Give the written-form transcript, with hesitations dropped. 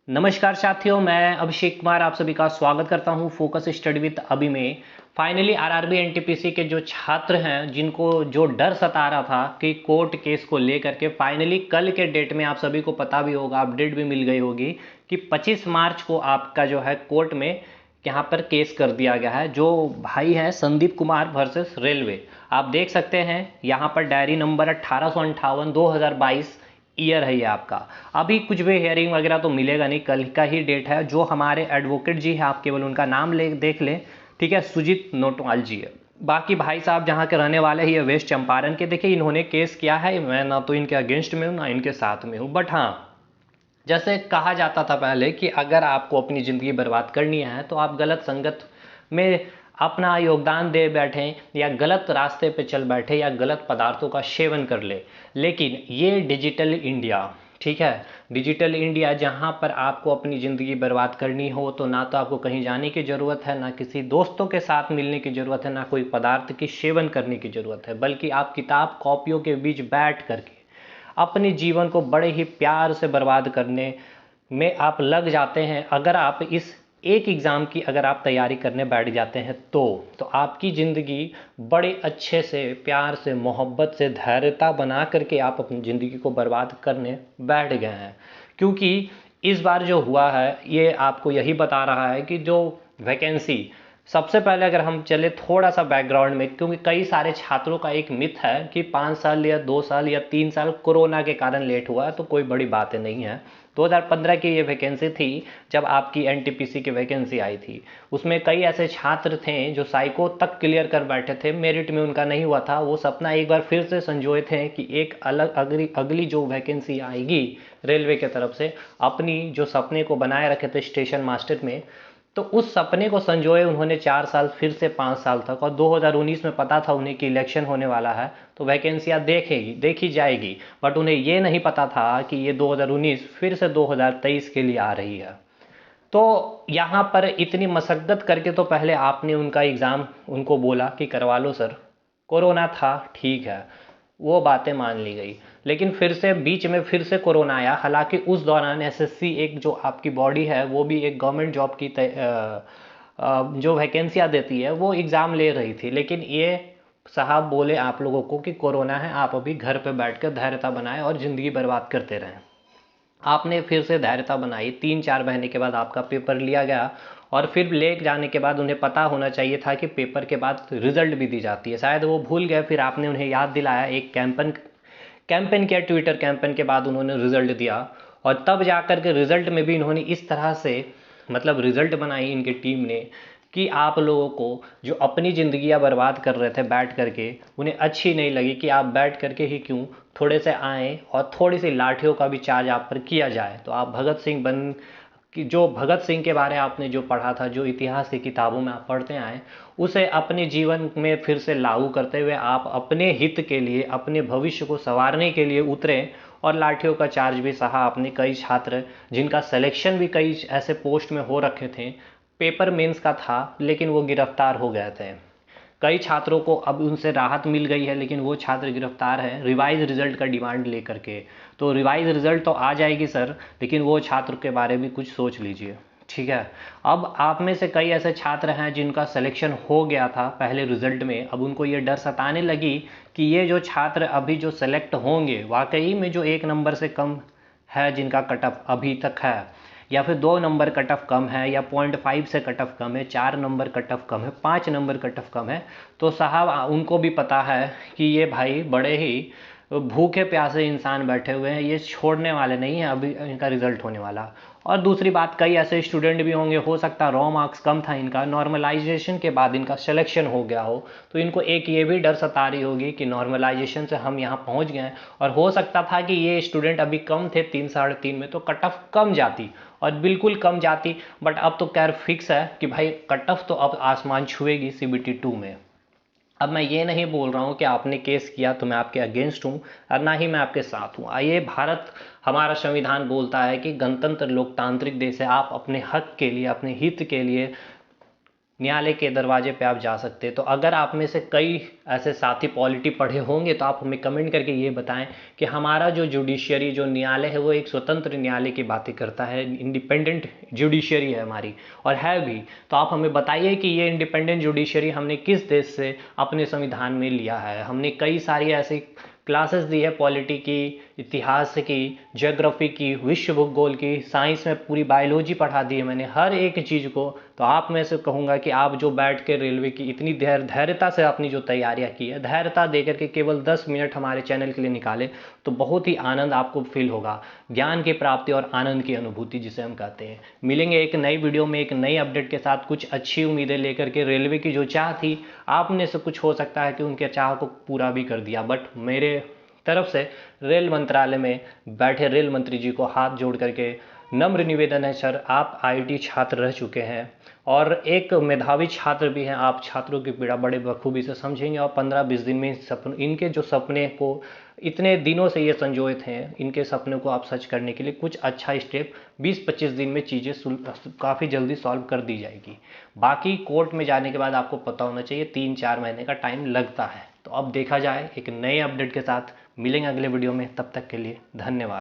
नमस्कार साथियों, मैं अभिषेक कुमार आप सभी का स्वागत करता हूं फोकस स्टडी विद अभी में। फाइनली आरआरबी एनटीपीसी के जो छात्र हैं, जिनको जो डर सता रहा था कि कोर्ट केस को लेकर के, फाइनली कल के डेट में आप सभी को पता भी होगा, अपडेट भी मिल गई होगी कि 25 मार्च को आपका जो है कोर्ट में यहाँ पर केस कर दिया गया है। जो भाई है संदीप कुमार वर्सेस रेलवे, आप देख सकते हैं यहाँ पर डायरी नंबर 1858/2022 ईयर है ये आपका। अभी कुछ भी हेयरिंग वगैरह तो मिलेगा नहीं, कल का ही डेट है। जो हमारे एडवोकेट जी हैं, आप केवल उनका नाम ले देख लें, ठीक है, सुजीत नोटवाल जी है। बाकी भाई साहब जहाँ के रहने वाले हैं, ये वेस्ट चंपारण के। देखिए इन्होंने केस किया है, मैं ना तो इनके अगेंस्ट में हूँ ना इनके साथ में हूँ, बट हाँ, जैसे कहा जाता था पहले कि अगर आपको अपनी ज़िंदगी बर्बाद करनी है तो आप गलत संगत में अपना योगदान दे बैठें, या गलत रास्ते पे चल बैठे, या गलत पदार्थों का सेवन कर ले। लेकिन ये डिजिटल इंडिया, ठीक है, डिजिटल इंडिया जहाँ पर आपको अपनी ज़िंदगी बर्बाद करनी हो तो ना तो आपको कहीं जाने की ज़रूरत है, ना किसी दोस्तों के साथ मिलने की ज़रूरत है, ना कोई पदार्थ की सेवन करने की ज़रूरत है, बल्कि आप किताब कॉपियों के बीच बैठ करके अपने जीवन को बड़े ही प्यार से बर्बाद करने में आप लग जाते हैं। अगर आप इस एक एग्ज़ाम की अगर आप तैयारी करने बैठ जाते हैं तो आपकी ज़िंदगी बड़े अच्छे से, प्यार से, मोहब्बत से, धैर्यता बना करके आप अपनी ज़िंदगी को बर्बाद करने बैठ गए हैं। क्योंकि इस बार जो हुआ है ये आपको यही बता रहा है कि जो वैकेंसी, सबसे पहले अगर हम चले थोड़ा सा बैकग्राउंड में, क्योंकि कई सारे छात्रों का एक मिथ है कि 5 साल या 2 साल या 3 साल कोरोना के कारण लेट हुआ है, तो कोई बड़ी बात नहीं है। 2015 की ये वैकेंसी थी जब आपकी एनटीपीसी की वैकेंसी आई थी। उसमें कई ऐसे छात्र थे जो साइको तक क्लियर कर बैठे थे, मेरिट में उनका नहीं हुआ था। वो सपना एक बार फिर से संजोए थे कि एक अलग अगली जो वैकेंसी आएगी रेलवे की तरफ से, अपनी जो सपने को बनाए रखे थे स्टेशन मास्टर में, तो उस सपने को संजोए उन्होंने 4 साल फिर से 5 साल तक। और 2019 में पता था उन्हें कि इलेक्शन होने वाला है तो वैकेंसियाँ देखी जाएगी, बट उन्हें ये नहीं पता था कि ये 2019 फिर से 2023 के लिए आ रही है। तो यहाँ पर इतनी मशक्क़त करके तो पहले आपने उनका एग्ज़ाम उनको बोला कि करवा लो सर, कोरोना था, ठीक है, वो बातें मान ली गई। लेकिन फिर से बीच में फिर से कोरोना आया। हालांकि उस दौरान एसएससी एक जो आपकी बॉडी है, वो भी एक गवर्नमेंट जॉब की जो वैकेंसियाँ देती है वो एग्ज़ाम ले रही थी। लेकिन ये साहब बोले आप लोगों को कि कोरोना है, आप अभी घर पे बैठ कर धैर्यता बनाएं और ज़िंदगी बर्बाद करते रहें। आपने फिर से धैर्यता बनाई, 3-4 महीने के बाद आपका पेपर लिया गया। और फिर ले जाने के बाद उन्हें पता होना चाहिए था कि पेपर के बाद रिजल्ट भी दी जाती है, शायद वो भूल गए। फिर आपने उन्हें याद दिलाया, एक कैंपेन किया, ट्विटर कैंपेन के बाद उन्होंने रिजल्ट दिया। और तब जाकर के रिजल्ट में भी इन्होंने इस तरह से मतलब रिजल्ट बनाई इनकी टीम ने कि आप लोगों को जो अपनी ज़िंदगियां बर्बाद कर रहे थे बैठ करके, उन्हें अच्छी नहीं लगी कि आप बैठ करके ही क्यों, थोड़े से आएँ और थोड़ी सी लाठियों का भी चार्ज आप पर किया जाए। तो आप भगत सिंह बन कि जो भगत सिंह के बारे आपने जो पढ़ा था, जो इतिहास की किताबों में आप पढ़ते आए, उसे अपने जीवन में फिर से लागू करते हुए आप अपने हित के लिए, अपने भविष्य को संवारने के लिए उतरे। और लाठियों का चार्ज भी सहा आपने। कई छात्र जिनका सिलेक्शन भी कई ऐसे पोस्ट में हो रखे थे, पेपर मेंस का था, लेकिन वो गिरफ्तार हो गए थे। कई छात्रों को अब उनसे राहत मिल गई है, लेकिन वो छात्र गिरफ्तार है रिवाइज रिजल्ट का डिमांड लेकर के। तो रिवाइज रिजल्ट तो आ जाएगी सर, लेकिन वो छात्र के बारे में कुछ सोच लीजिए, ठीक है। अब आप में से कई ऐसे छात्र हैं जिनका सिलेक्शन हो गया था पहले रिजल्ट में, अब उनको ये डर सताने लगी कि ये जो छात्र अभी जो सेलेक्ट होंगे, वाकई में जो 1 नंबर से कम है जिनका कट ऑफ अभी तक है, या फिर 2 नंबर कट ऑफ कम है, या 0.5 से कट ऑफ कम है, 4 नंबर कट ऑफ कम है, 5 नंबर कट ऑफ कम है, तो साहब उनको भी पता है कि ये भाई बड़े ही भूखे प्यासे इंसान बैठे हुए हैं, ये छोड़ने वाले नहीं हैं, अभी इनका रिजल्ट होने वाला। और दूसरी बात, कई ऐसे स्टूडेंट भी होंगे, हो सकता है रॉ मार्क्स कम था इनका, नॉर्मलाइजेशन के बाद इनका सिलेक्शन हो गया हो, तो इनको एक ये भी डर सता रही होगी कि नॉर्मलाइजेशन से हम यहाँ पहुँच गए, और हो सकता था कि ये स्टूडेंट अभी कम थे 3 साढ़े 3 में, तो कट ऑफ कम जाती, और बिल्कुल कम जाती। बट अब तो खैर फिक्स है कि भाई कट ऑफ तो अब आसमान छुएगी सीबीटी 2 में। अब मैं ये नहीं बोल रहा हूँ कि आपने केस किया तो मैं आपके अगेंस्ट हूँ, और ना ही मैं आपके साथ हूँ। आइए, भारत, हमारा संविधान बोलता है कि गणतंत्र लोकतांत्रिक देश है, आप अपने हक के लिए, अपने हित के लिए न्यायालय के दरवाजे पे आप जा सकते हैं। तो अगर आप में से कई ऐसे साथी पॉलिटी पढ़े होंगे तो आप हमें कमेंट करके ये बताएं कि हमारा जो जुडिशियरी जो न्यायालय है वो एक स्वतंत्र न्यायालय की बातें करता है, इंडिपेंडेंट जुडिशियरी है हमारी, और है भी। तो आप हमें बताइए कि ये इंडिपेंडेंट जुडिशियरी हमने किस देश से अपने संविधान में लिया है। हमने कई सारी ऐसी क्लासेस दी है, पॉलिटी की, इतिहास की, ज्योग्राफी की, विश्व भूगोल की, साइंस में पूरी बायोलॉजी पढ़ा दी है मैंने, हर एक चीज़ को। तो आप में से कहूँगा कि आप जो बैठ के रेलवे की इतनी धैर्यता से अपनी जो तैयारियाँ की है, धैर्यता देकर के केवल 10 मिनट हमारे चैनल के लिए निकाले तो बहुत ही आनंद आपको फील होगा, ज्ञान की प्राप्ति और आनंद की अनुभूति जिसे हम कहते हैं। मिलेंगे एक नई वीडियो में एक नई अपडेट के साथ, कुछ अच्छी उम्मीदें लेकर के। रेलवे की जो चाह थी, आप में से कुछ हो सकता है कि उनके चाह को पूरा भी कर दिया, बट मेरे तरफ से रेल मंत्रालय में बैठे रेल मंत्री जी को हाथ जोड़ करके नम्र निवेदन है, सर आप आईआईटी छात्र रह चुके हैं और एक मेधावी छात्र भी हैं, आप छात्रों की पीड़ा बड़े बखूबी से समझेंगे और 15-20 दिन में इनके जो सपने को इतने दिनों से ये संजोए थे, इनके सपने को आप सच करने के लिए कुछ अच्छा स्टेप 20-25 दिन में चीज़ें काफ़ी जल्दी सॉल्व कर दी जाएगी। बाकी कोर्ट में जाने के बाद आपको पता होना चाहिए 3-4 महीने का टाइम लगता है। तो अब देखा जाए, एक नए अपडेट के साथ मिलेंगे अगले वीडियो में, तब तक के लिए धन्यवाद।